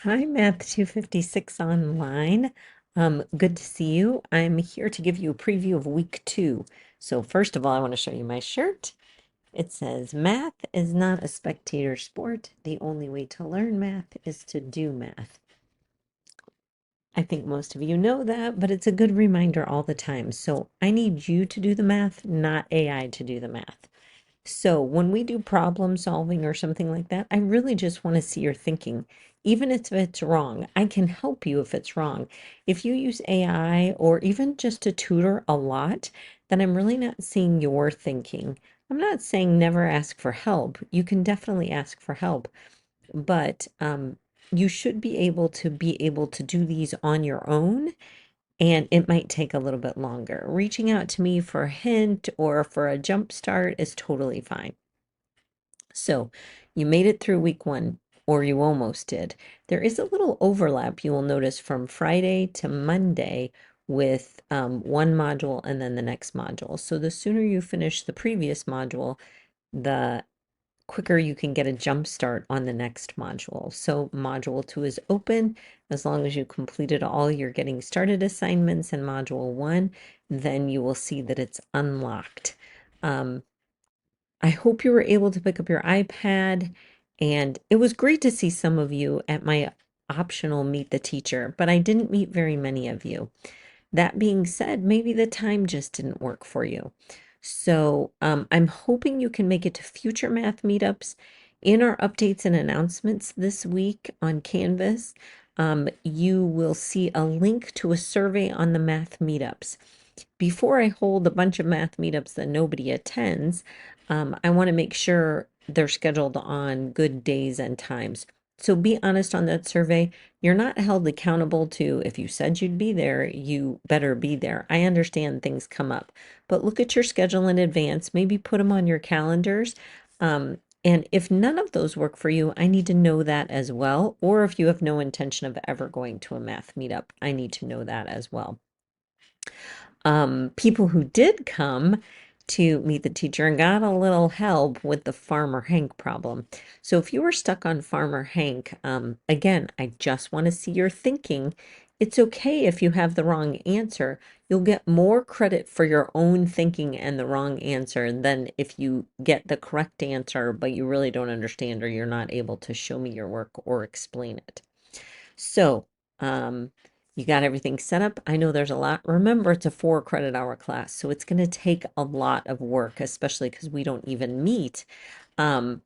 Hi, Math 256 online. Good to see you. I'm here to give you a preview of week 2. So first of all, I want to show you my shirt. It says, math is not a spectator sport. The only way to learn math is to do math. I think most of you know that, but it's a good reminder all the time. So I need you to do the math, not AI to do the math. So when we do problem solving or something like that, I really just want to see your thinking. Even if it's wrong, I can help you if it's wrong. If you use AI or even just to tutor a lot, then I'm really not seeing your thinking. I'm not saying never ask for help. You can definitely ask for help, but you should be able to do these on your own, and it might take a little bit longer. Reaching out to me for a hint or for a jump start is totally fine. So you made it through week 1, or you almost did. There is a little overlap you will notice from Friday to Monday with one module and then the next module. So the sooner you finish the previous module, the quicker you can get a jump start on the next module. So module 2 is open. As long as you completed all your getting started assignments in module 1, then you will see that it's unlocked. I hope you were able to pick up your iPad, and it was great to see some of you at my optional Meet the Teacher, but I didn't meet very many of you. That being said, maybe the time just didn't work for you. So I'm hoping you can make it to future math meetups. In our updates and announcements this week on Canvas, you will see a link to a survey on the math meetups. Before I hold a bunch of math meetups that nobody attends, I want to make sure they're scheduled on good days and times. So be honest on that survey. You're not held accountable to if you said you'd be there, you better be there. I understand things come up, but look at your schedule in advance, maybe put them on your calendars. And if none of those work for you, I need to know that as well. Or if you have no intention of ever going to a math meetup, I need to know that as well. People who did come to meet the teacher and got a little help with the Farmer Hank problem. So if you were stuck on Farmer Hank, again, I just want to see your thinking. It's okay if you have the wrong answer. You'll get more credit for your own thinking and the wrong answer than if you get the correct answer, but you really don't understand or you're not able to show me your work or explain it. So, you got everything set up. I know there's a lot. Remember, it's a 4 credit hour class, so it's going to take a lot of work, especially because we don't even meet. Um,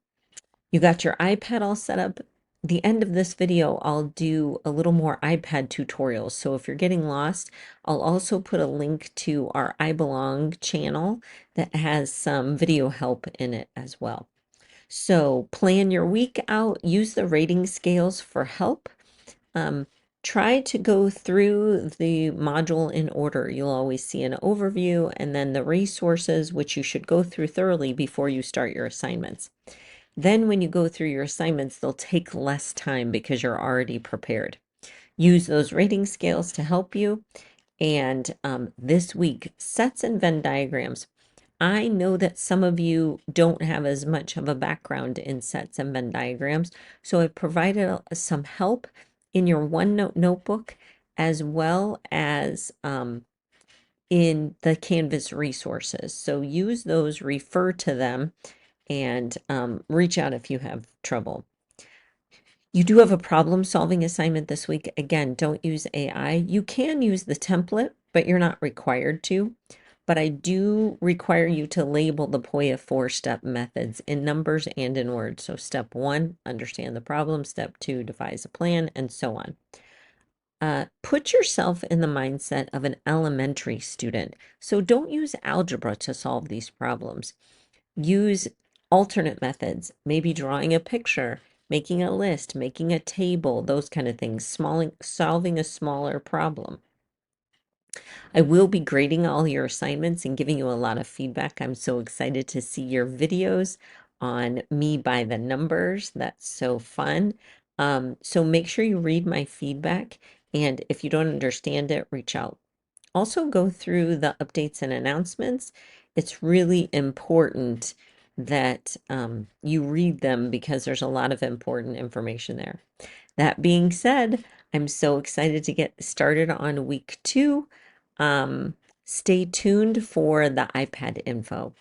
you got your iPad all set up. The end of this video, I'll do a little more iPad tutorials. So if you're getting lost, I'll also put a link to our I Belong channel that has some video help in it as well. So plan your week out, use the rating scales for help. Try to go through the module in order. You'll always see an overview and then the resources, which you should go through thoroughly before you start your assignments. Then when you go through your assignments, they'll take less time because you're already prepared. Use those rating scales to help you. And this week, sets and Venn diagrams. I know that some of you don't have as much of a background in sets and Venn diagrams, so I've provided some help in your OneNote notebook as well as in the Canvas resources. So use those, refer to them, and reach out if you have trouble. You do have a problem solving assignment this week. Again, don't use AI. You can use the template, but you're not required to. But I do require you to label the POIA 4-step methods in numbers and in words. So step 1, understand the problem. Step 2, devise a plan, and so on. Put yourself in the mindset of an elementary student. So don't use algebra to solve these problems. Use alternate methods, maybe drawing a picture, making a list, making a table, those kind of things, solving a smaller problem. I will be grading all your assignments and giving you a lot of feedback. I'm so excited to see your videos on me by the numbers. That's so fun. So make sure you read my feedback, and if you don't understand it, reach out. Also go through the updates and announcements. It's really important that you read them because there's a lot of important information there. That being said, I'm so excited to get started on week 2. Um, Stay tuned for the iPad info.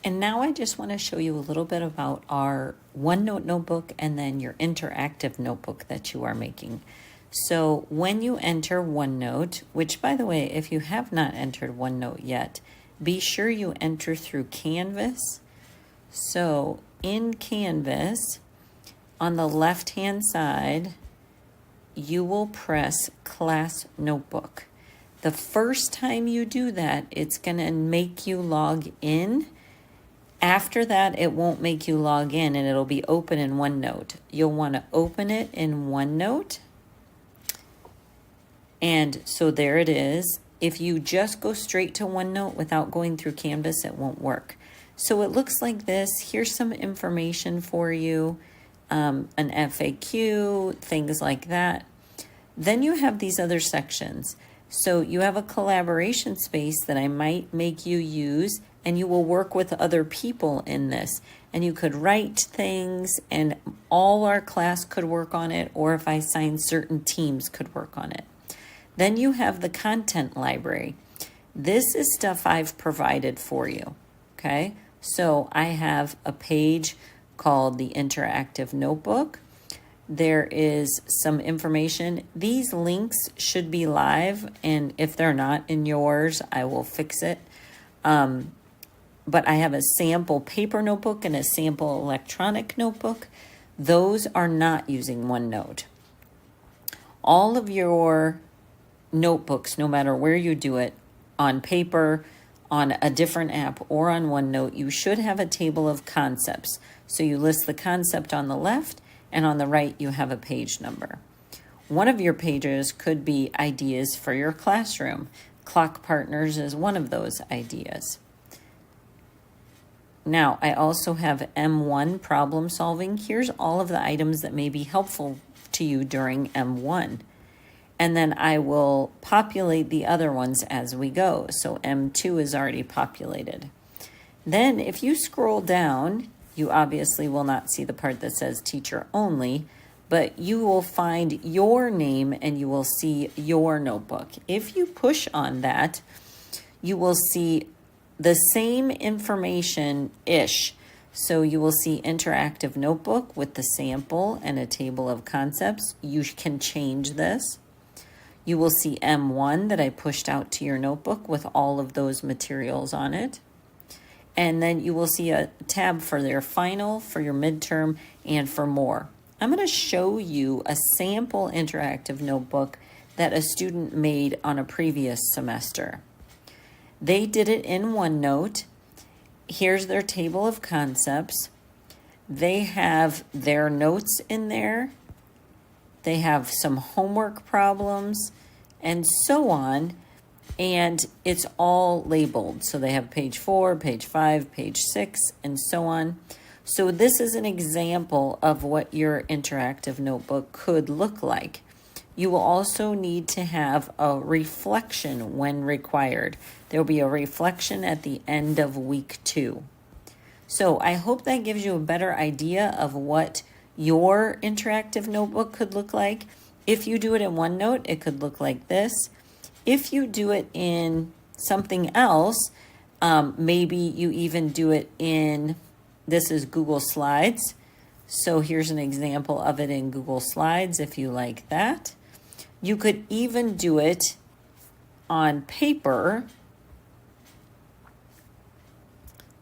And now I just want to show you a little bit about our OneNote notebook and then your interactive notebook that you are making. So when you enter OneNote, which by the way, if you have not entered OneNote yet, be sure you enter through Canvas. So in Canvas, on the left-hand side, you will press Class Notebook. The first time you do that, it's going to make you log in. After that, it won't make you log in and it'll be open in OneNote. You'll want to open it in OneNote. And so there it is. If you just go straight to OneNote without going through Canvas, it won't work. So it looks like this. Here's some information for you, an FAQ, things like that. Then you have these other sections. So you have a collaboration space that I might make you use, and you will work with other people in this. And you could write things, and all our class could work on it, or if I assign certain teams could work on it. Then you have the content library. This is stuff I've provided for you, okay? So I have a page called the Interactive Notebook. There is some information. These links should be live, and if they're not in yours, I will fix it. But I have a sample paper notebook and a sample electronic notebook. Those are not using OneNote. All of your notebooks, no matter where you do it, on paper, on a different app, or on OneNote, you should have a table of concepts. So you list the concept on the left, and on the right, you have a page number. One of your pages could be ideas for your classroom. Clock Partners is one of those ideas. Now, I also have M1 problem solving. Here's all of the items that may be helpful to you during M1. And then I will populate the other ones as we go. So M2 is already populated. Then if you scroll down, you obviously will not see the part that says teacher only, but you will find your name and you will see your notebook. If you push on that, you will see the same information-ish. So you will see interactive notebook with the sample and a table of concepts. You can change this. You will see M1 that I pushed out to your notebook with all of those materials on it. And then you will see a tab for their final, for your midterm, and for more. I'm going to show you a sample interactive notebook that a student made on a previous semester. They did it in OneNote. Here's their table of concepts. They have their notes in there. They have some homework problems and so on. And it's all labeled. So they have page 4, page 5, page 6, and so on. So this is an example of what your interactive notebook could look like. You will also need to have a reflection when required. There will be a reflection at the end of week 2. So I hope that gives you a better idea of what your interactive notebook could look like. If you do it in OneNote, it could look like this. If you do it in something else, maybe you even do it in, this is Google Slides. So here's an example of it in Google Slides if you like that. You could even do it on paper,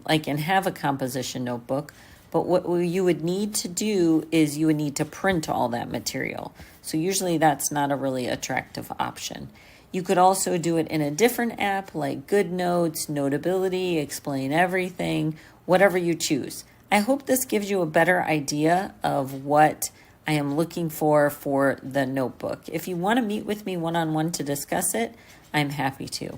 like and have a composition notebook. But what you would need to do is you would need to print all that material. So usually that's not a really attractive option. You could also do it in a different app like GoodNotes, Notability, Explain Everything, whatever you choose. I hope this gives you a better idea of what I am looking for the notebook. If you want to meet with me one-on-one to discuss it, I'm happy to.